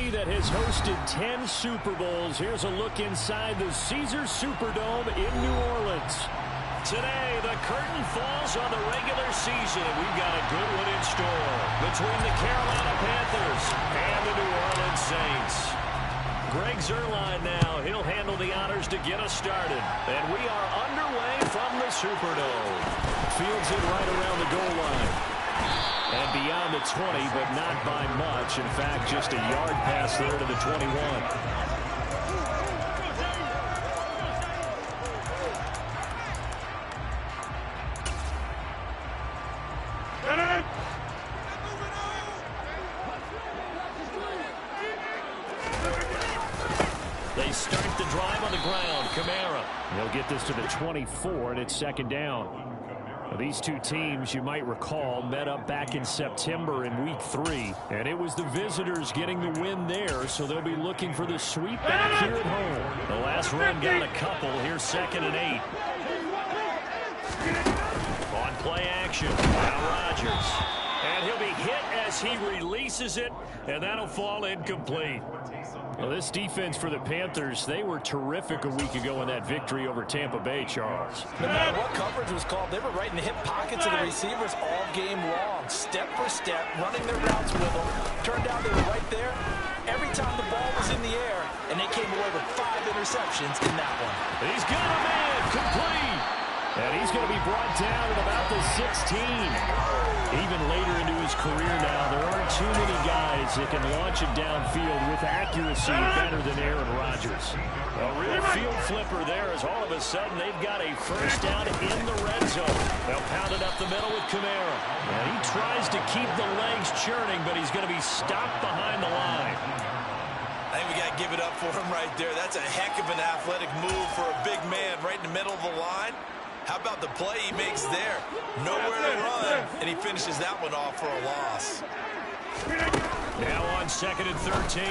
city that has hosted 10 Super Bowls. Here's a look inside the Caesars Superdome in New Orleans. Today, the curtain falls on the regular season, and we've got a good one in store between the Carolina Panthers and the New Orleans Saints. Greg Zuerlein now. He'll handle the honors to get us started. And we are underway from the Superdome. Fields it right around the goal line. And beyond the 20, but not by much. In fact, just a yard pass there to the 21. They start the drive on the ground. Kamara. They'll get this to the 24, and it's second down. These two teams, you might recall, met up back in September in Week 3. And it was the visitors getting the win there, so they'll be looking for the sweep back here at home. The last run got a couple. Here's 2nd and 8. On play action. Now Rodgers. And he'll be hit as he releases it, and that'll fall incomplete. Well, this defense for the Panthers, they were terrific a week ago in that victory over Tampa Bay, Charles. No matter what coverage was called, they were right in the hip pockets of the receivers all game long, step for step, running their routes with them. Turned out they were right there every time the ball was in the air, and they came away with 5 interceptions in that one. He's got a man, complete. And he's going to be brought down at about the 16. Even later into his career now, there aren't too many guys that can launch it downfield with accuracy better than Aaron Rodgers. A real field flipper there as all of a sudden they've got a first down in the red zone. They'll pound it up the middle with Kamara. And he tries to keep the legs churning, but he's going to be stopped behind the line. I think we got to give it up for him right there. That's a heck of an athletic move for a big man right in the middle of the line. How about the play he makes there? Nowhere to run, and he finishes that one off for a loss. Now on 2nd and 13.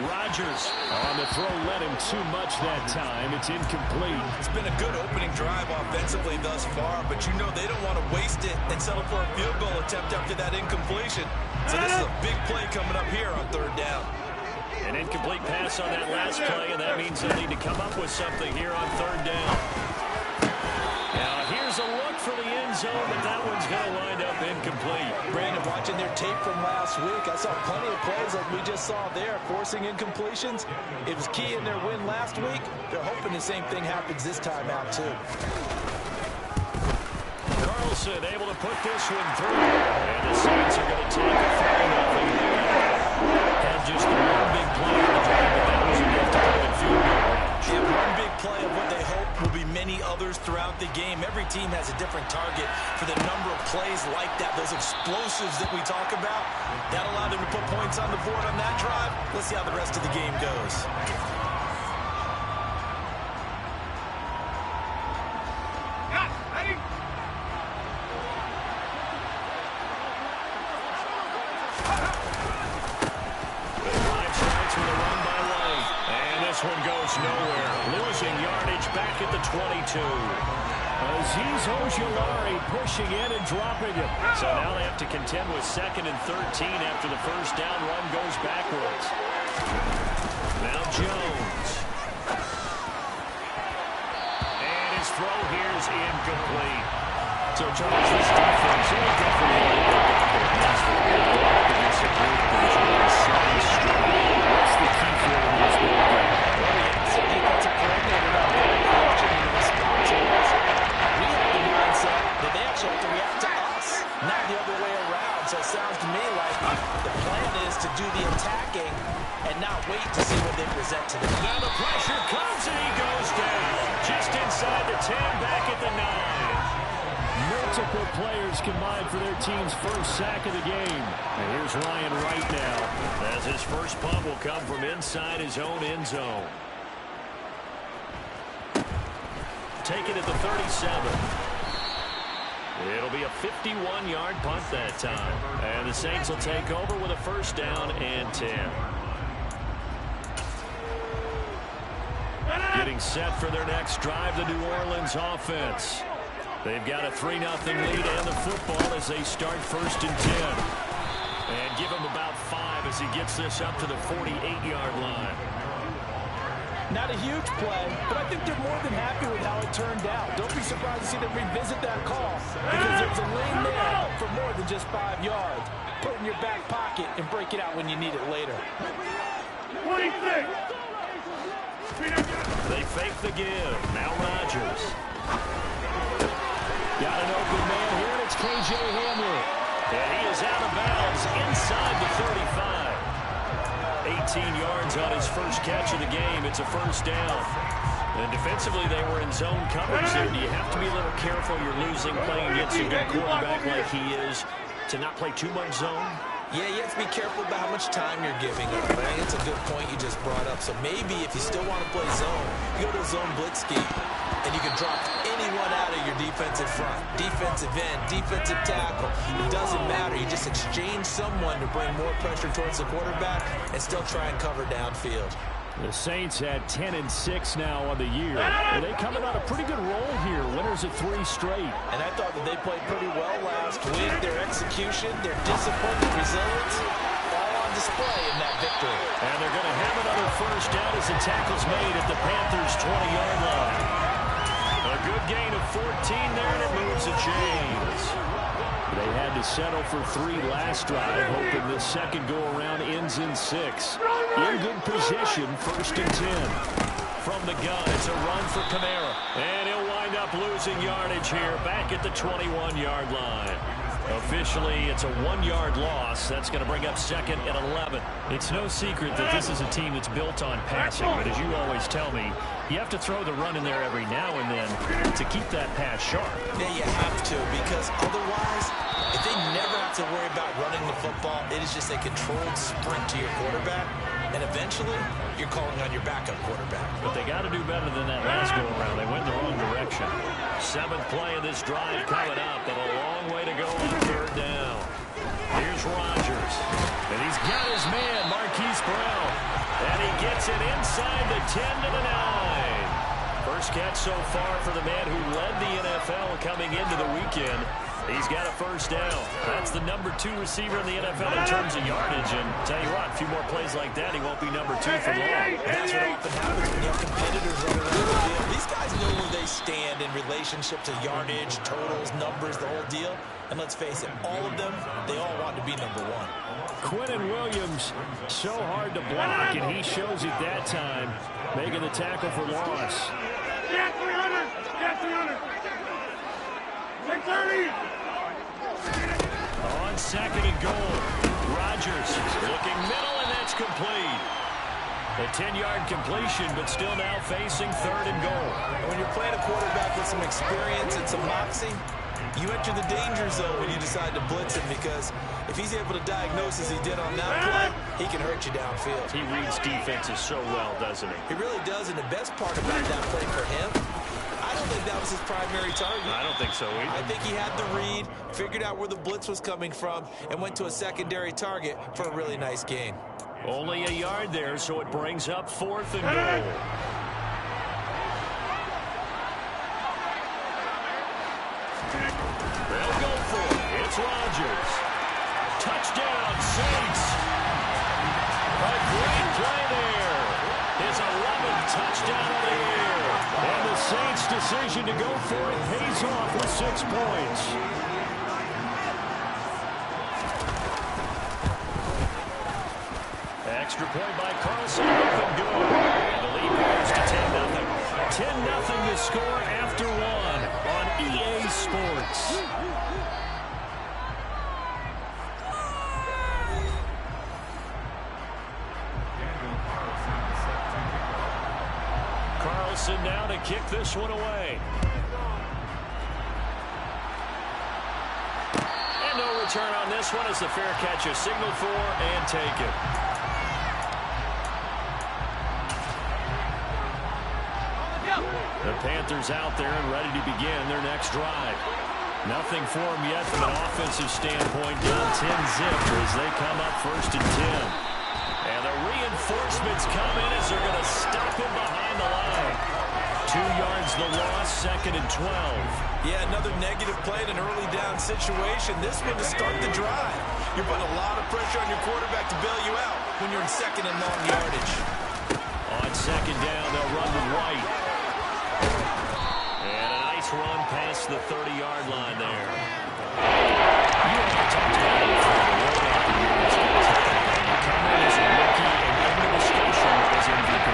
Rodgers on the throw, led him too much that time. It's incomplete. It's been a good opening drive offensively thus far, but you know they don't want to waste it and settle for a field goal attempt after that incompletion. So this is a big play coming up here on 3rd down. An incomplete pass on that last play, and that means they'll need to come up with something here on 3rd down. Now here's a look for the end zone, but that one's going to wind up incomplete. Brandon, watching their tape from last week, I saw plenty of plays like we just saw there, forcing incompletions. It was key in their win last week. They're hoping the same thing happens this time out, too. Carlson able to put this one through. And the Saints are going to take a 5-0 lead. Had just the one big play on the drive, but that was enough to put them in field goal range. Yeah, one big play of what they hope will be many others throughout the game. Every team has a different target for the number of plays like that, those explosives that we talk about. That allowed them to put points on the board on that drive. Let's see how the rest of the game goes. One goes nowhere. Losing yardage back at the 22. Azeez Ojulari pushing in and dropping it. So now they have to contend with 2nd and 13 after the first down run goes backwards. Now Jones. And his throw here is incomplete. So Charles, this defense will definitely What's the key for in this ball game? Defensive coordinator not very watching the response. We have the mindset that they actually have to react to us, not the other way around. So it sounds to me like the plan is to do the attacking and not wait to see what they present to them. Now the pressure comes and he goes down. Just inside the 10, back at the 9. Multiple players combined for their team's first sack of the game. And here's Ryan right now, as his first punt will come from inside his own end zone. Taken at the 37. It'll be a 51-yard punt that time. And the Saints will take over with a first down and 10. Getting set for their next drive, the New Orleans offense. They've got a 3-0 lead and the football as they start 1st and 10. And give him about 5 as he gets this up to the 48-yard line. Not a huge play, but I think they're more than happy with how it turned out. Don't be surprised to see them revisit that call because there's a lane there for more than just 5 yards. Put it in your back pocket and break it out when you need it later. 26. They fake the give. Now Rodgers. Got an open man here, and it's K.J. Hamler. And he is out of bounds inside the 35. 18 yards on his first catch of the game. It's a first down. And defensively, they were in zone coverage there. Do you have to be a little careful? You're losing playing against a good quarterback like he is to not play too much zone? Yeah, you have to be careful about how much time you're giving up. I think it's a good point you just brought up. So maybe if you still want to play zone, you go to a zone blitz scheme, and you can drop anyone out of your defensive front. Defensive end, defensive tackle. It doesn't matter. You just exchange someone to bring more pressure towards the quarterback and still try and cover downfield. The Saints had 10-6 now on the year. Well, they coming on a pretty good roll here. Winners of 3 straight. And I thought that they played pretty well last week. Their execution, their discipline, their resilience, all on display in that victory. And they're going to have another first down as the tackle's made at the Panthers' 20-yard line. A good gain of 14 there, and it moves the chains. They had to settle for 3 last drive, hoping this second go-around ends in 6. In good position, 1st and 10. From the gun, it's a run for Kamara. And he'll wind up losing yardage here, back at the 21-yard line. Officially, it's a 1-yard loss. That's going to bring up 2nd and 11. It's no secret that this is a team that's built on passing, but as you always tell me, you have to throw the run in there every now and then to keep that pass sharp. Yeah, you have to, because otherwise, if they never have to worry about running the football, it is just a controlled sprint to your quarterback, and eventually, you're calling on your backup quarterback. But they got to do better than that last go-around. They went in the wrong direction. 7th play of this drive coming up, but a long way to go on 3rd down. Here's Rodgers, and he's got his man, Marquise Brown, and he gets it inside the 10 to the 9. First catch so far for the man who led the NFL coming into the weekend. He's got a first down. That's the number 2 receiver in the NFL in terms of yardage. And tell you what, a few more plays like that, he won't be number 2 for long. That's what often happens when you have competitors running around the field. These guys know where they stand in relationship to yardage, totals, numbers, the whole deal. And let's face it, all of them, they all want to be number 1. Quinnen Williams, so hard to block, and he shows it that time, making the tackle for loss. Get 300! Get 300! 630! On 2nd and goal, Rodgers looking middle, and that's complete. A 10-yard completion, but still now facing 3rd and goal. When you're playing a quarterback with some experience and some moxie, you enter the danger zone when you decide to blitz him, because if he's able to diagnose as he did on that play, he can hurt you downfield. He reads defenses so well, doesn't he? He really does, and the best part about that play for him, I don't think that was his primary target. I don't think so either. I think he had the read, figured out where the blitz was coming from, and went to a secondary target for a really nice gain. Only a yard there, so it brings up 4th and goal. They'll go for it. It's Rodgers. Touchdown, Saints. A great play there. His 11th touchdown of the year. And the Saints' decision to go for it pays off with 6 points. Extra point by Carlson. Open good. And the lead goes to 10-0. 10-0 the score after 1 on EA Sports. Carlson now to kick this one away. And no return on this one as the fair catch is signaled for and taken. The Panthers out there and ready to begin their next drive. Nothing for them yet from an offensive standpoint. Down 10-zip as they come up 1st and 10. And the reinforcements come in as they're going to stop him behind the line. 2 yards the loss, 2nd and 12. Yeah, another negative play in an early down situation. This one to start the drive. You're putting a lot of pressure on your quarterback to bail you out when you're in 2nd and long yardage. On 2nd down, they'll run with White. And a nice run past the 30-yard line there. You have to talk about it for the rollout the year this guy's had. You come in as a rookie and in the discussion as MVP.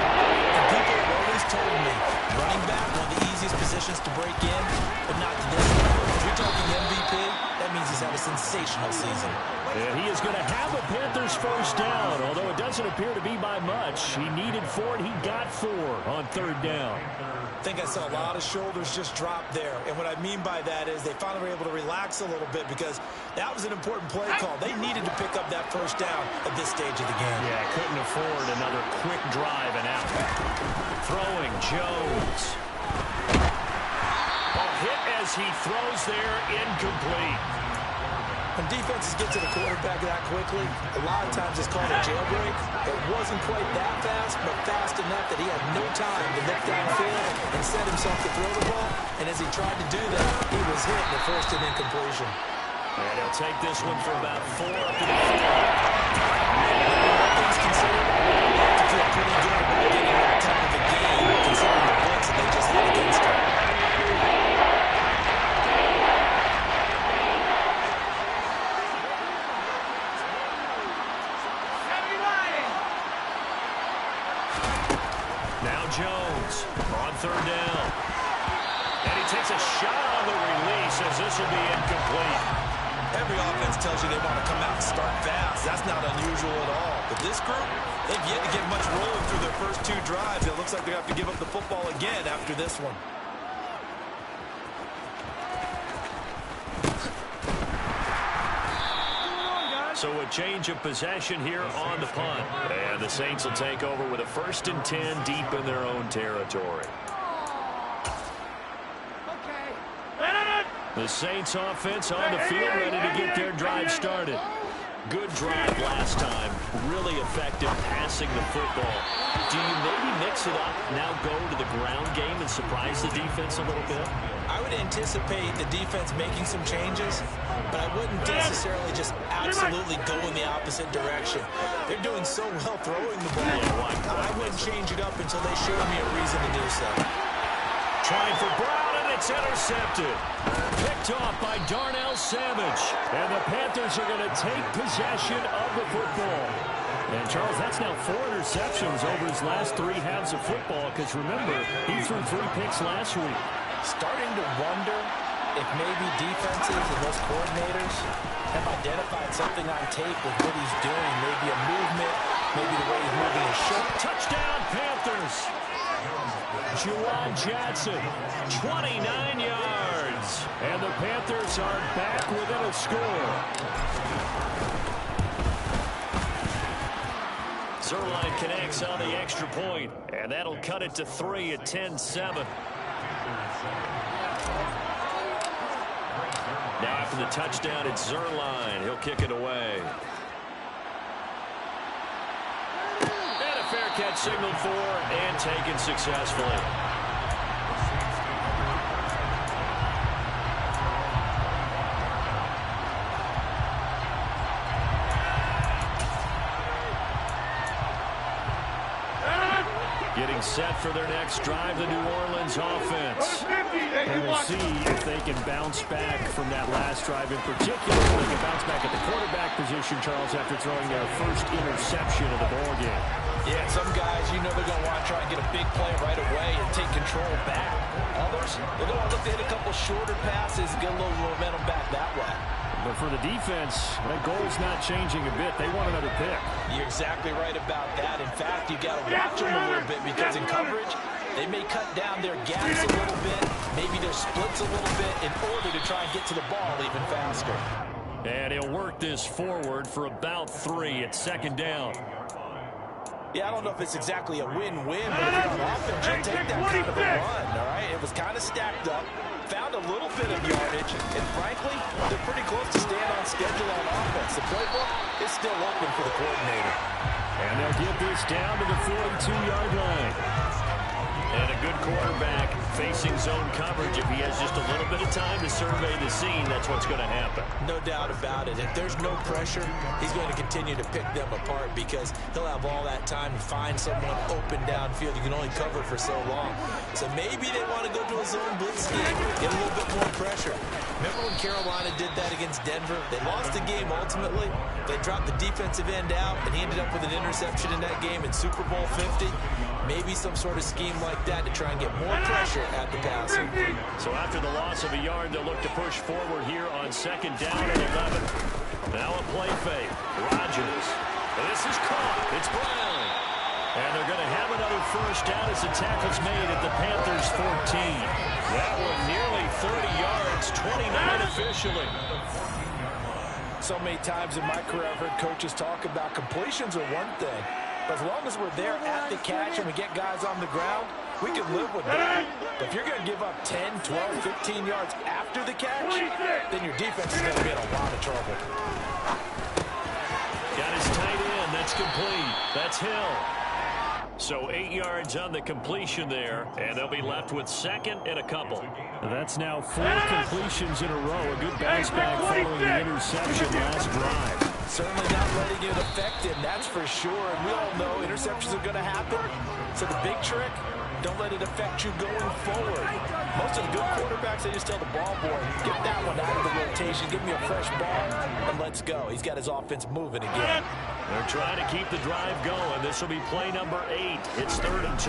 And people have always told me, running back, one of the easiest positions to break in, but not to this level. If you're talking MVP, that means he's had a sensational season. And he is going to have a Panthers first down, although it doesn't appear to be by much. He needed 4, and he got 4 on 3rd down. I think I saw a lot of shoulders just drop there. And what I mean by that is they finally were able to relax a little bit because that was an important play call. They needed to pick up that first down at this stage of the game. Yeah, couldn't afford another quick drive and out. Throwing Jones. A hit as he throws there, incomplete. When defenses get to the quarterback that quickly, a lot of times it's called a jailbreak. It wasn't quite that fast, but fast enough that he had no time to look downfield and set himself to throw the ball. And as he tried to do that, he was hit and forced an incompletion. And he'll take this one for about 4 up to the field. All things considered, they have to feel pretty good about getting that type of a game, considering the blitz that they just had against him. Jones on 3rd down. And he takes a shot on the release as this will be incomplete. Every offense tells you they want to come out and start fast. That's not unusual at all. But this group, they've yet to get much rolling through their first 2 drives. It looks like they have to give up the football again after this one. So a change of possession here on the punt. And the Saints will take over with a 1st and 10 deep in their own territory. The Saints offense on the field ready to get their drive started. Good drive last time. Really effective passing the football. Do you maybe mix it up, now go to the ground game and surprise the defense a little bit? I would anticipate the defense making some changes, but I wouldn't necessarily just absolutely go in the opposite direction. They're doing so well throwing the ball. I wouldn't change it up until they showed me a reason to do so. Trying for Brown, and it's intercepted. Picked off by Darnell Savage. And the Panthers are going to take possession of the football. And, Charles, that's now 4 interceptions over his last 3 halves of football, because, remember, he threw 3 picks last week. Starting to wonder if maybe defenses and those coordinators have identified something on tape with what he's doing. Maybe a movement, maybe the way he's moving his shirt. Touchdown, Panthers. Juwan Johnson, 29 yards. And the Panthers are back within a score. Zerline connects on the extra point, and that'll cut it to 3 at 10-7. Now after the touchdown, it's Zerline. He'll kick it away. And a fair catch signaled for and taken successfully. Getting set for their next drive, the New Orleans offense. And we'll see if they can bounce back from that last drive in particular. If they can bounce back at the quarterback position, Charles, after throwing their first interception of the ball game. Yeah, some guys, you know they're going to want to try and get a big play right away and take control back. Others, they're going to look to hit a couple shorter passes and get a little momentum back that way. But for the defense, that goal's not changing a bit. They want another pick. You're exactly right about that. In fact, you got to watch them a little bit because in coverage, they may cut down their gaps a little bit, maybe their splits a little bit in order to try and get to the ball even faster. And he'll work this forward for about 3 at 2nd down. Yeah, I don't know if it's exactly a win-win, but if you're on offense, you'll take that kind of a run, all right? It was kind of stacked up, found a little bit of yardage, and frankly, they're pretty close to staying on schedule on offense. The playbook is still open for the coordinator. And they'll get this down to the 42-yard line. And a good quarterback facing zone coverage. If he has just a little bit of time to survey the scene, that's what's going to happen. No doubt about it. If there's no pressure, he's going to continue to pick them apart because he'll have all that time to find someone open downfield. You can only cover for so long. So maybe they want to go to a zone blitz scheme, get a little bit more pressure. Remember when Carolina did that against Denver? They lost the game ultimately. They dropped the defensive end out, and he ended up with an interception in that game in Super Bowl 50. Maybe some sort of scheme like that to try and get more pressure at the passer. So after the loss of a yard, they'll look to push forward here on 2nd down and 11. Now a play fake. Rodgers. This is caught. It's Brown. And they're going to have another first down as the tackle's made at the Panthers' 14. That one nearly 30 yards, 29 officially. So many times in my career, I've heard coaches talk about completions are one thing. But as long as we're there at the catch and we get guys on the ground, we can live with that. But if you're going to give up 10, 12, 15 yards after the catch, then your defense is going to be in a lot of trouble. Got his tight end. That's complete. That's Hill. So 8 yards on the completion there, and they'll be left with 2nd and a couple. That's now 4 completions in a row. A good bounce back following the interception last drive. Certainly not letting it affect him, that's for sure. And we all know interceptions are going to happen. So the big trick, don't let it affect you going forward. Most of the good quarterbacks, they just tell the ball boy, get that one out of the rotation, give me a fresh ball, and let's go. He's got his offense moving again. They're trying to keep the drive going. This will be play number 8. It's 3rd and 2.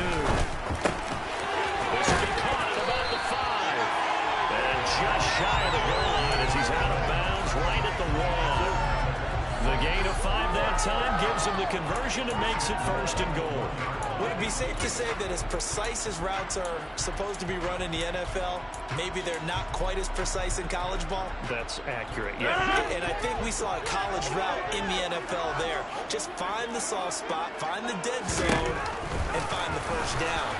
This will be caught at about the 5. And just shy of the goal line as he's out of bounds right at the wall. The gain of 5 that time gives him the conversion and makes it 1st and goal. Would it be safe to say that as precise as routes are supposed to be run in the NFL, maybe they're not quite as precise in college ball? That's accurate, yeah. And I think we saw a college route in the NFL there. Just find the soft spot, find the dead zone, and find the first down.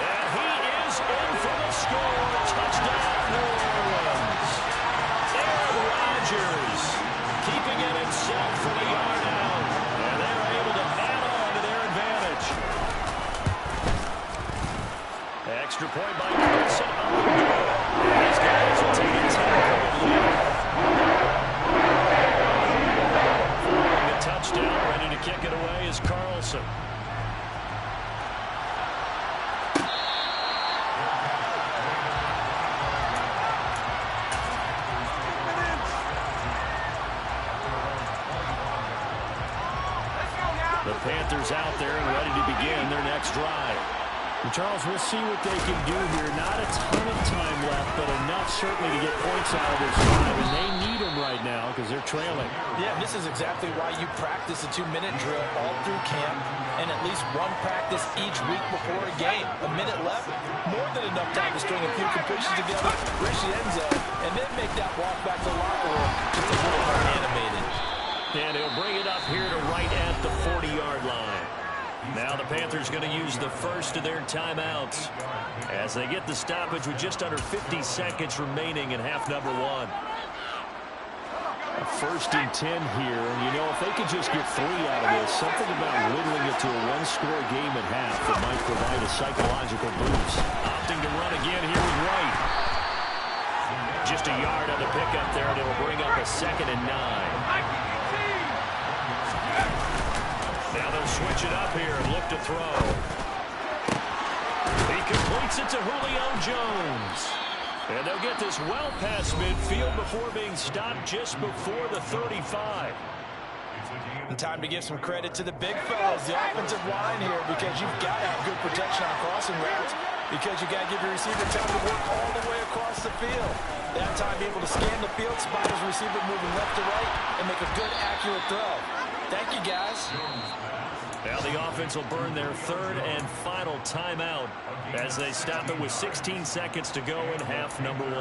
And he is in for the score. Touchdown, New Orleans. Aaron Rodgers keeping it himself for the yard out. And they're able to add on to their advantage. Extra point by Carson. These guys will take a tackle and lead. Following the touchdown, ready to kick it away is Carlson. The Panthers out there and ready to begin their next drive. And Charles, we'll see what they can do here. Not a ton of time left, but enough certainly to get points out of this drive. And they need them right now because they're trailing. Yeah, this is exactly why you practice a 2-minute drill all through camp and at least one practice each week before a game. A minute left, more than enough time to string a few completions together, reach the end zone, and then make that walk back to the locker room just a little more animated. And he'll bring it up here to right at the 40-yard line. Now the Panthers going to use the first of their timeouts as they get the stoppage with just under 50 seconds remaining in half number 1. A 1st and 10 here, and you know, if they could just get 3 out of this, something about whittling it to a 1-score game at half that might provide a psychological boost. Opting to run again here with Wright. Just a yard on the pickup there, and it'll bring up a 2nd and 9. Now they'll switch it up here and look to throw. He completes it to Julio Jones. And they'll get this well past midfield before being stopped just before the 35. And time to give some credit to the big fellas, the offensive line here, because you've got to have good protection on crossing routes, because you've got to give your receiver time to work all the way across the field. That time, be able to scan the field, spot his receiver moving left to right, and make a good, accurate throw. Thank you, guys. Now the offense will burn their 3rd and final timeout as they stop it with 16 seconds to go in half number 1.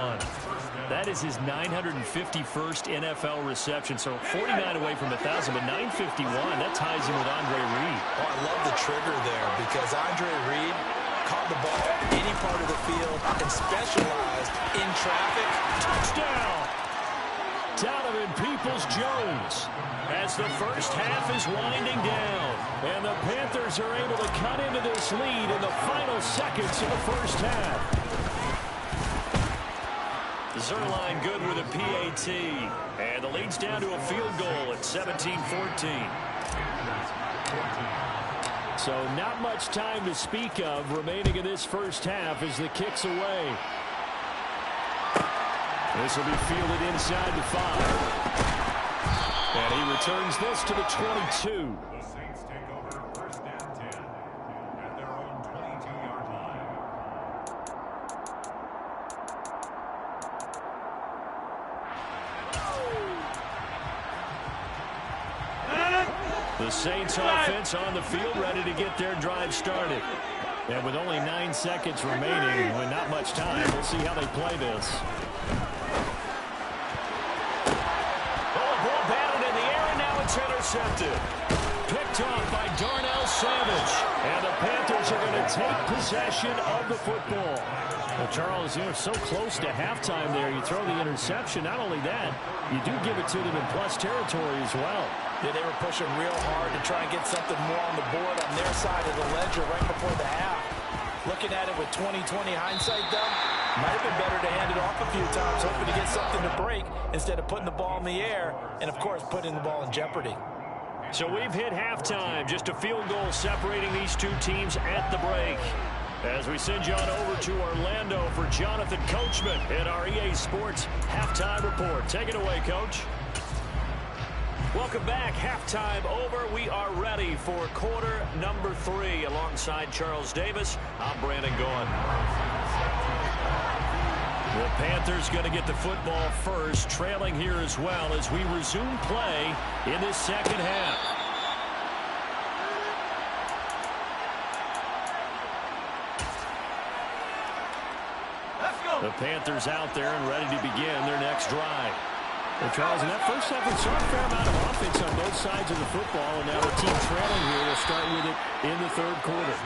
That is his 951st NFL reception, so 49 away from 1,000, but 951, that ties him with Andre Reed. Oh, I love the trigger there because Andre Reed caught the ball any part of the field and specialized in traffic. Touchdown! Donovan Peoples-Jones. As the first half is winding down, and the Panthers are able to cut into this lead in the final seconds of the first half. Zuerlein good with a PAT, and the lead's down to a field goal at 17-14. So not much time to speak of remaining in this first half as the kick's away. This will be fielded inside the 5. And he returns this to the 22. The Saints take over first and 10 at their own 22-yard line. The Saints offense on the field ready to get their drive started. And with only 9 seconds remaining, with not much time, we'll see how they play this. Intercepted. Picked off by Darnell Savage. And the Panthers are going to take possession of the football. Well, Charles, you're so close to halftime there. You throw the interception. Not only that, you do give it to them in plus territory as well. Yeah, they were pushing real hard to try and get something more on the board on their side of the ledger right before the half. Looking at it with 20/20 hindsight, though, might have been better to hand it off a few times, hoping to get something to break instead of putting the ball in the air and, of course, putting the ball in jeopardy. So we've hit halftime. Just a field goal separating these two teams at the break. As we send you on over to Orlando for Jonathan Coachman at our EA Sports Halftime Report. Take it away, Coach. Welcome back. Halftime over. We are ready for quarter number 3. Alongside Charles Davis, I'm Brandon Gaughan. The Panthers going to get the football first, trailing here as well as we resume play in this second half. The Panthers out there and ready to begin their next drive. Well, Charles, in that first half, we saw a fair amount of offense on both sides of the football, and now the team trailing here will start with it in the third quarter.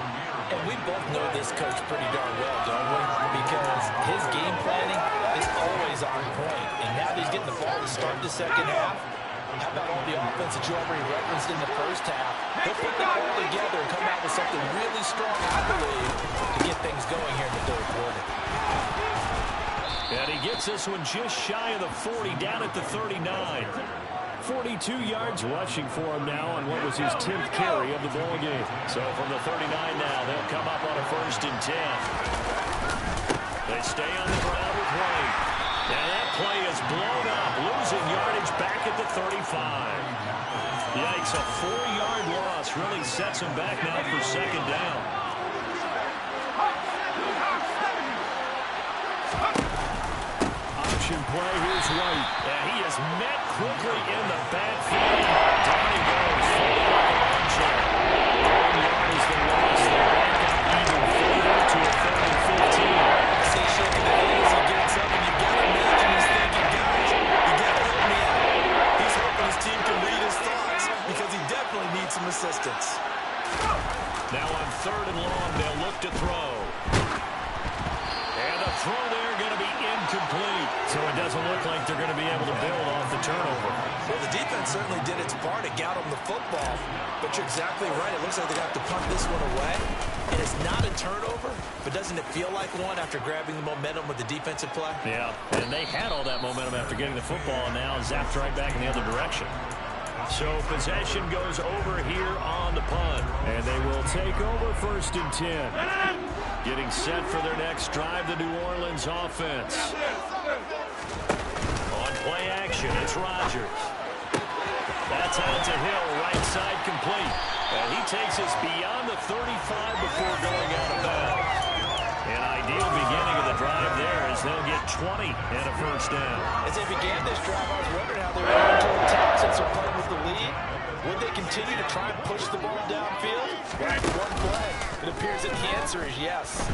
And we both know this coach pretty darn well, don't we? Because his game planning is always on point. And now that he's getting the ball to start the second half, how about all the offense that you already referenced in the first half? He'll put them all together and come out with something really strong, I believe, to get things going here in the third quarter. And he gets this one just shy of the 40, down at the 39. 42 yards rushing for him now on what was his 10th carry of the ball game. So from the 39 now, they'll come up on a 1st and 10. They stay on the ground with Wayne. And that play is blown up, losing yardage back at the 35. Yikes, a 4-yard loss really sets him back now for second down. Option play, here's White. And he is met quickly in the backfield. Down he goes. One yard is the loss. They back up even further to a 3rd and 15. See, shaking the head as he gets up, and you got to imagine he's thinking, guys, you got to help me out. He's hoping his team can read his thoughts because he definitely needs some assistance. Now on 3rd and long, they'll look to throw. And the throw there going to be incomplete. So it doesn't look like they're going to be able to build off the turnover. Well, the defense certainly did its part to get him the football. But you're exactly right. It looks like they're going to have to punt this one away. And it's not a turnover, but doesn't it feel like one after grabbing the momentum with the defensive play? Yeah, and they had all that momentum after getting the football, and now zapped right back in the other direction. So possession goes over here on the punt. And they will take over 1st and 10. Getting set for their next drive, the New Orleans offense. On play action, it's Rodgers. That's out to Hill, right side complete. And he takes us beyond the 35 before going out of bounds. An ideal beginning of the drive there as they'll get 20 and a 1st down. As they began this drive, I was wondering how they were going to attack since they're playing with the lead. Would they continue to try and push the ball downfield? Well, after one play, it appears that the answer is yes.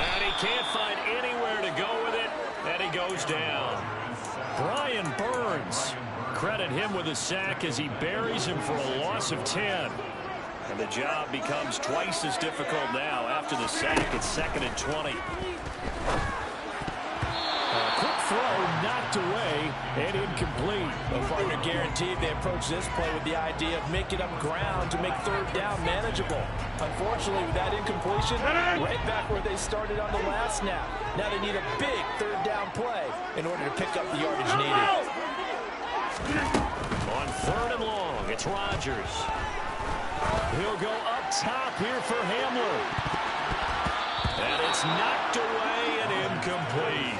And he can't find anywhere to go with it, and he goes down. Brian Burns, credit him with a sack as he buries him for a loss of 10. And the job becomes twice as difficult now after the sack. It's 2nd and 20. throw knocked away and incomplete. The partner guaranteed they approach this play with the idea of making up ground to make third down manageable. Unfortunately, with that incompletion, right back where they started on the last snap. Now they need a big third down play in order to pick up the yardage needed. On third and long, it's Rodgers. He'll go up top here for Hamler. And it's knocked away and incomplete.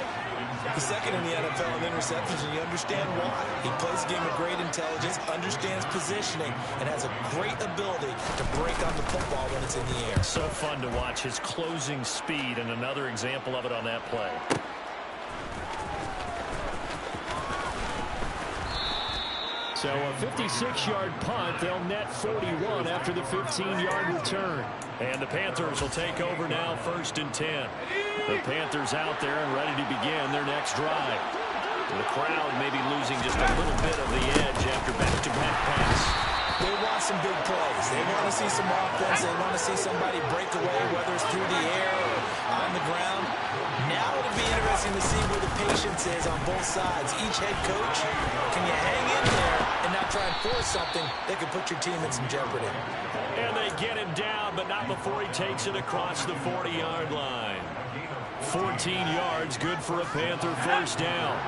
The second in the NFL in interceptions, and you understand why. He plays a game of great intelligence, understands positioning, and has a great ability to break on the football when it's in the air. So fun to watch his closing speed, and another example of it on that play. So a 56-yard punt. They'll net 41 after the 15-yard return. And the Panthers will take over now, 1st and 10. The Panthers out there and ready to begin their next drive. The crowd may be losing just a little bit of the edge after back-to-back pass. They want some big plays. They want to see some offense. They want to see somebody break away, whether it's through the air or on the ground. Now it'll be interesting to see where the patience is on both sides. Each head coach, can you hang in there and not try and force something that could put your team in some jeopardy? And they get him down, but not before he takes it across the 40-yard line. 14 yards, good for a Panther first down.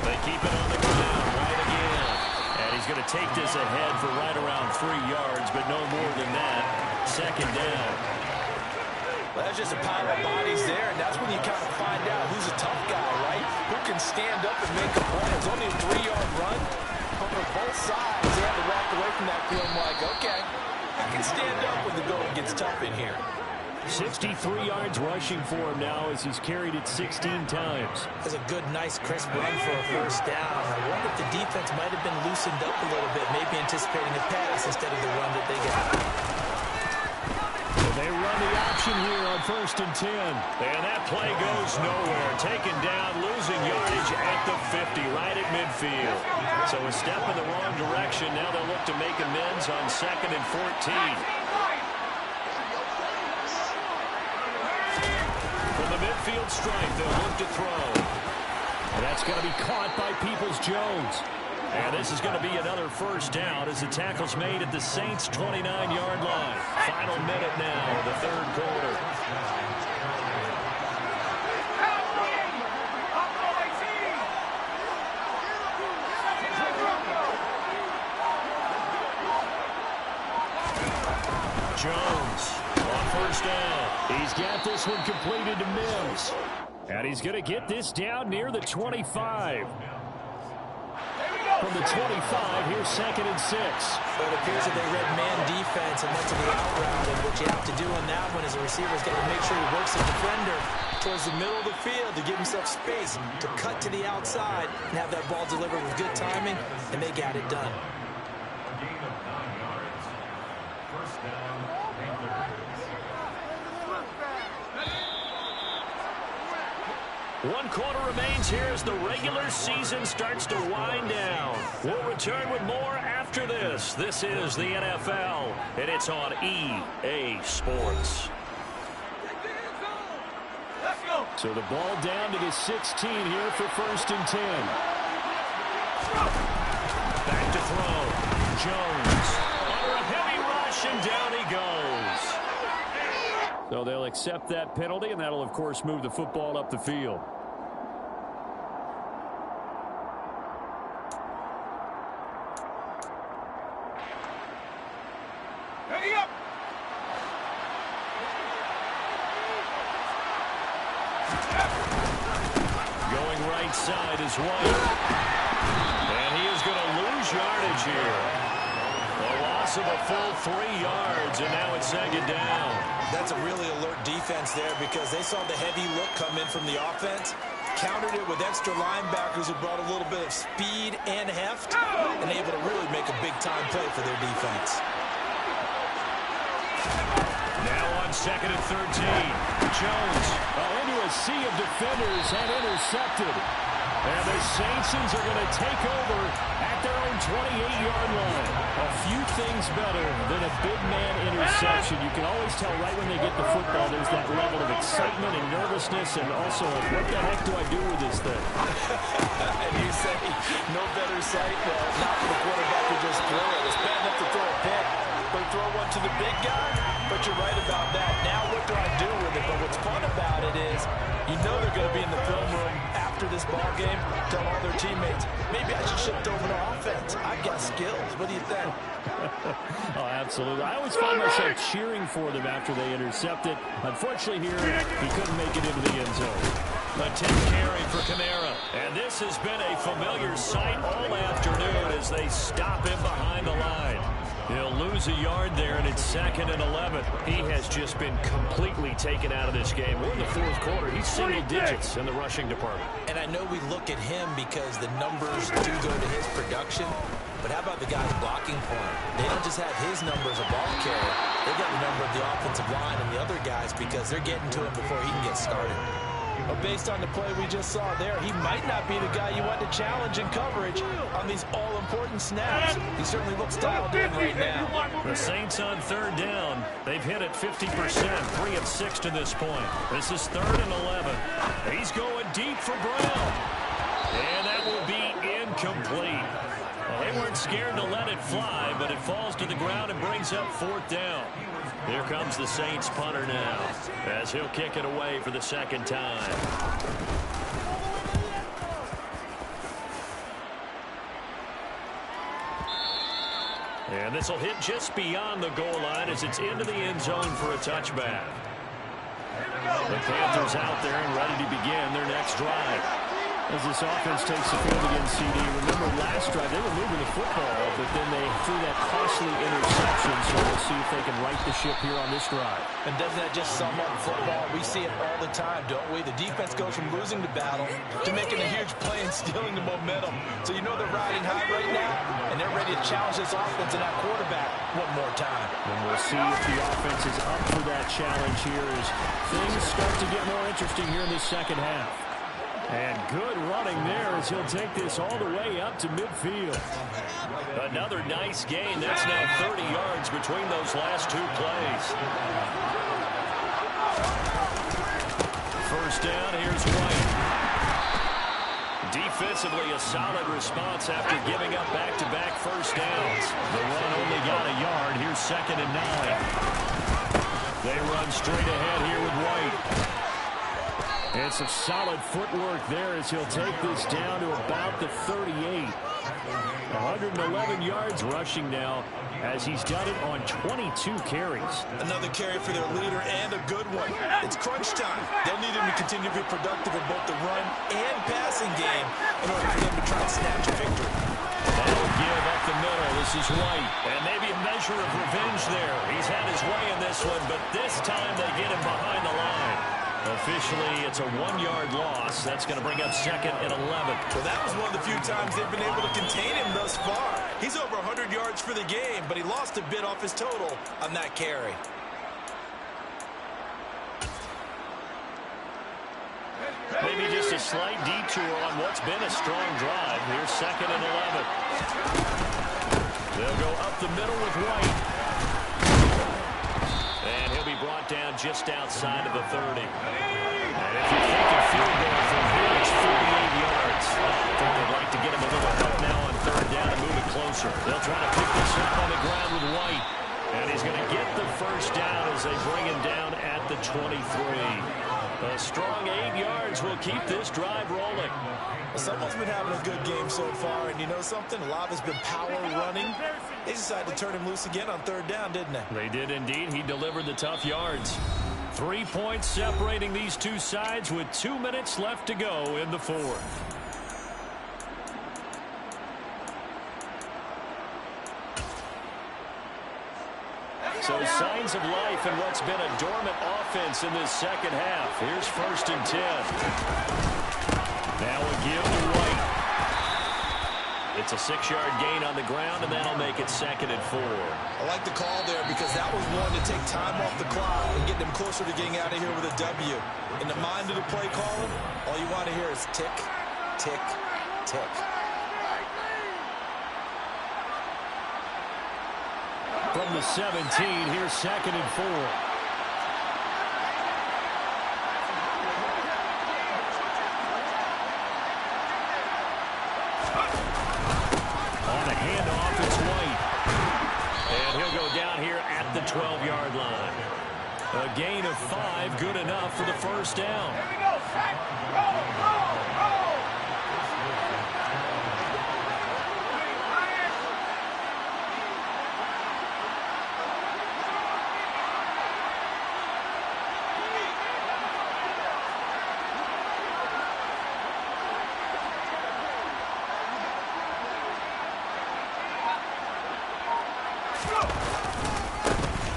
They keep it on the ground right again. And he's going to take this ahead for right around 3 yards, but no more than that. Second down. Well, that's just a pile of bodies there, and that's when you kind of find out who's a tough guy, right? Who can stand up and make a play. It's only a 3-yard run. But for both sides, they have to walk away from that feeling like, okay, I can stand up when the going gets tough in here. 63 yards rushing for him now as he's carried it 16 times. That's a good, nice, crisp run for a first down. I wonder if the defense might have been loosened up a little bit, maybe anticipating a pass instead of the run that they got. They run the option here on 1st and 10. And that play goes nowhere. Taken down, losing yardage at the 50, right at midfield. So a step in the wrong direction. Now they'll look to make amends on 2nd and 14. From the midfield stripe, they'll look to throw. And that's going to be caught by Peoples-Jones. And this is going to be another first down as the tackle's made at the Saints' 29-yard line. Final minute now of the third quarter. Jones on first down. He's got this one completed to Mims. And he's going to get this down near the 25. From the 25, here's 2nd and 6. But it appears that they read man defense and went to the out route. And what you have to do on that one is a receiver's got to make sure he works the defender towards the middle of the field to give himself space to cut to the outside and have that ball delivered with good timing, and they got it done. Gain of 9 yards. First down, Panthers. 1 quarter remains here as the regular season starts to wind down. We'll return with more after this. This is the NFL, and it's on EA Sports. So the ball down to the 16 here for 1st and 10. Back to throw. Jones under a heavy rush, and down he goes. So they'll accept that penalty, and that'll, of course, move the football up the field. Ready up! Going right side is White. And he is going to lose yardage here. A loss of a full 3 yards, and now it's 2nd down. That's a really alert defense there because they saw the heavy look come in from the offense, countered it with extra linebackers who brought a little bit of speed and heft, and able to really make a big-time play for their defense. Now on 2nd and 13. Jones into a sea of defenders and intercepted. And the Saints are going to take over at their own 28-yard line. A few things better than a big man interception. You can always tell right when they get the football, there's that level of excitement and nervousness, and also, what the heck do I do with this thing? And you say, no better sight, well, not for the quarterback who just threw it. It's bad enough to throw a pick, but throw one to the big guy? But you're right about that. Now what do I do with it? But what's fun about it is, you know they're going to be in the film room after this ball game, telling all their teammates, maybe I should shift over to offense. I've got skills. What do you think? Oh, absolutely. I always find myself cheering for them after they intercept it. Unfortunately here, he couldn't make it into the end zone. A 10 carry for Kamara. And this has been a familiar sight all afternoon as they stop him behind the line. He'll lose a yard there, and it's 2nd and 11. He has just been completely taken out of this game. We're in the fourth quarter. He's single digits in the rushing department. And I know we look at him because the numbers do go to his production, but how about the guys blocking for him? They don't just have his number as a ball carrier. They've got the number of the offensive line and the other guys because they're getting to him before he can get started. Well, based on the play we just saw there, he might not be the guy you want to challenge in coverage on these all-important snaps. He certainly looks dialed in right now. The Saints on 3rd down. They've hit it 50%, 3 of 6 to this point. This is 3rd and 11. He's going deep for Brown. And that will be incomplete. Well, they weren't scared to let it fly, but it falls to the ground and brings up 4th down. Here comes the Saints punter now, as he'll kick it away for the 2nd time. And this will hit just beyond the goal line as it's into the end zone for a touchback. The Panthers out there and ready to begin their next drive. As this offense takes the field again, CD, remember last drive they were moving the football, but then they threw that costly interception, so we'll see if they can right the ship here on this drive. And doesn't that just sum up football? We see it all the time, don't we? The defense goes from losing the battle to making a huge play and stealing the momentum. So you know they're riding high right now, and they're ready to challenge this offense and that quarterback one more time. And we'll see if the offense is up for that challenge here as things start to get more interesting here in the second half. And good running there as he'll take this all the way up to midfield. Another nice gain. That's now 30 yards between those last 2 plays. First down, here's White. Defensively, a solid response after giving up back-to-back first downs. The run only got a yard. Here's 2nd and 9. They run straight ahead here with White. And some solid footwork there as he'll take this down to about the 38. 111 yards rushing now as he's done it on 22 carries. Another carry for their leader and a good one. It's crunch time. They'll need him to continue to be productive in both the run and passing game in order for them to try and snatch a victory. That'll give up the middle. This is White. And maybe a measure of revenge there. He's had his way in this one, but this time they get him behind the line. Officially, it's a 1-yard loss. That's going to bring up 2nd and 11. Well, that was one of the few times they've been able to contain him thus far. He's over 100 yards for the game, but he lost a bit off his total on that carry. Maybe just a slight detour on what's been a strong drive. Here's 2nd and 11. They'll go up the middle with White. And he'll be brought down just outside of the 30. And if you're thinking field goal from here, it's 48 yards. I think they'd like to get him a little help now on 3rd down and move it closer. They'll try to pick this up on the ground with White. And he's going to get the first down as they bring him down at the 23. A strong 8 yards will keep this drive rolling. Well, someone's been having a good game so far, and you know something? A lot has been power running. They decided to turn him loose again on 3rd down, didn't they? They did indeed. He delivered the tough yards. 3 points separating these two sides with 2 minutes left to go in the 4th. So signs of life in what's been a dormant offense in this second half. Here's 1st and 10. Now a give to White. It's a 6-yard gain on the ground, and that'll make it 2nd and 4. I like the call there because that was one to take time off the clock and get them closer to getting out of here with a W. In the mind of the play calling, all you want to hear is tick, tick, tick. From the 17, here's 2nd and 4. On the handoff, it's White. And he'll go down here at the 12-yard line. A gain of 5, good enough for the first down. Here we go, Shaq. Roll, roll, roll.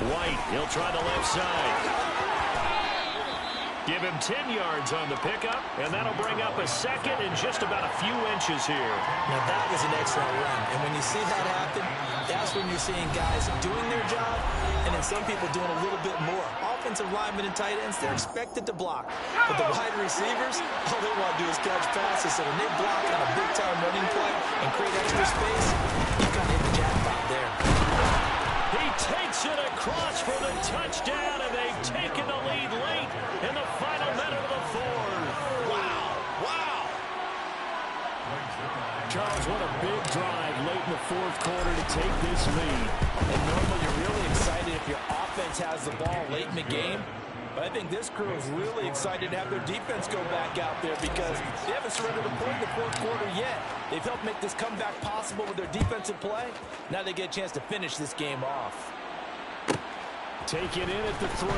White, he'll try the left side. Give him 10 yards on the pickup, and that'll bring up a second and just about a few inches here. Now, that was an excellent run. And when you see that happen, that's when you're seeing guys doing their job and then some people doing a little bit more. Offensive linemen and tight ends, they're expected to block. But the wide receivers, all they want to do is catch passes. So when they block on a big-time running play and create extra space, you got to hit the jackpot there. He takes it across for the touchdown, and they've taken the lead late in the final minute of the fourth. Wow. Wow. Charles, what a big drive late in the fourth quarter to take this lead. And normally you're really excited if your offense has the ball late in the game. But I think this crew is really excited to have their defense go back out there because they haven't surrendered a point in the fourth quarter yet. They've helped make this comeback possible with their defensive play. Now they get a chance to finish this game off. Take it in at the 3.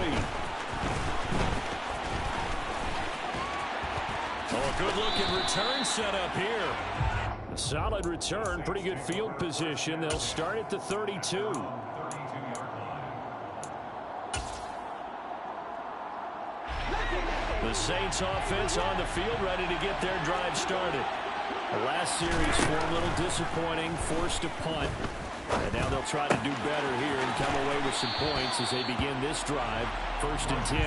Oh, good-looking return set up here. A solid return, pretty good field position. They'll start at the 32. The Saints offense on the field, ready to get their drive started. The last series for a little disappointing, forced a punt. And now they'll try to do better here and come away with some points as they begin this drive. 1st and 10.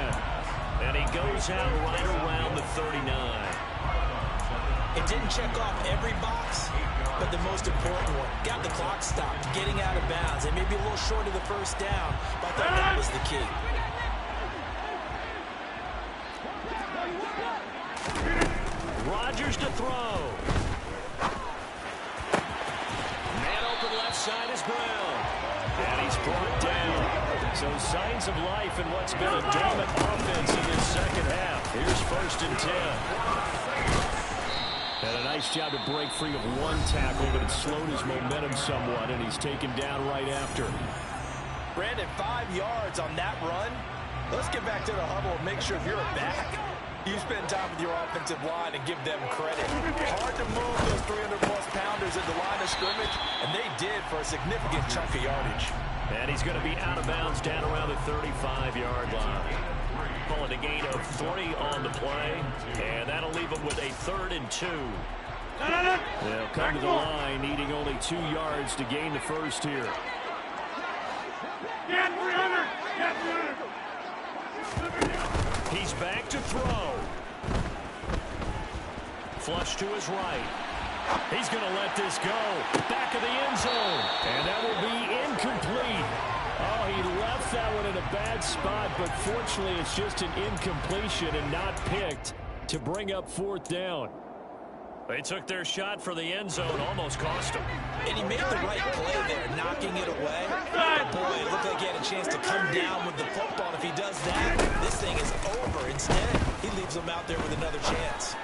And he goes out right around the 39. It didn't check off every box, but the most important one. Got the clock stopped, getting out of bounds. They may be a little short of the first down, but I thought that was the key. Rodgers to throw. Man open left side is Brown. And he's brought down. So signs of life in what's been a dormant offense in this second half. Here's 1st and 10. And a nice job to break free of one tackle, but it slowed his momentum somewhat, and he's taken down right after. Brandon, 5 yards on that run. Let's get back to the huddle and make sure you're back. You spend time with your offensive line and give them credit. Hard to move those 300-plus pounders at the line of scrimmage, and they did for a significant chunk of yardage. And he's going to be out of bounds down around the 35-yard line. Pulling a gain of 3 on the play, and that'll leave him with a 3rd and 2. They'll come to the line, needing only 2 yards to gain the first here. Get 300. Get 300. He's back to throw. Flush to his right. He's going to let this go. Back of the end zone. And that will be incomplete. Oh, he left that one in a bad spot, but fortunately it's just an incompletion and not picked to bring up 4th down. They took their shot for the end zone, almost cost him. And he made the right play there, knocking it away. But boy, it looked like he had a chance to come down with the football. If he does that, this thing is over. Instead, he leaves him out there with another chance.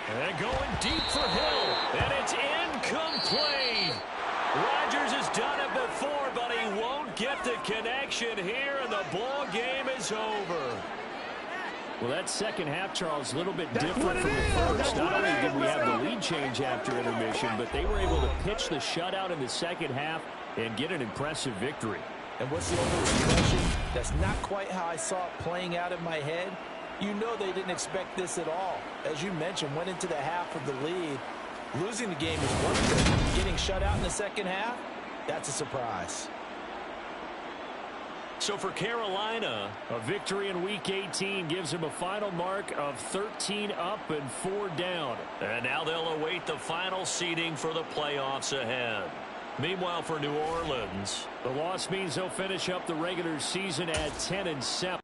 And going deep for Hill, and it's incomplete. Rodgers has done it before, but he won't get the connection here, and the ball game is over. Well, that second half, Charles, a little bit different from the first. Not only did we have the lead change after intermission, but they were able to pitch the shutout in the second half and get an impressive victory. And what's the only expression? That's not quite how I saw it playing out in my head. You know they didn't expect this at all. As you mentioned, went into the half of the lead. Losing the game is one thing. Getting shut out in the second half, that's a surprise. So for Carolina, a victory in Week 18 gives them a final mark of 13 up and 4 down. And now they'll await the final seeding for the playoffs ahead. Meanwhile, for New Orleans, the loss means they'll finish up the regular season at 10-7.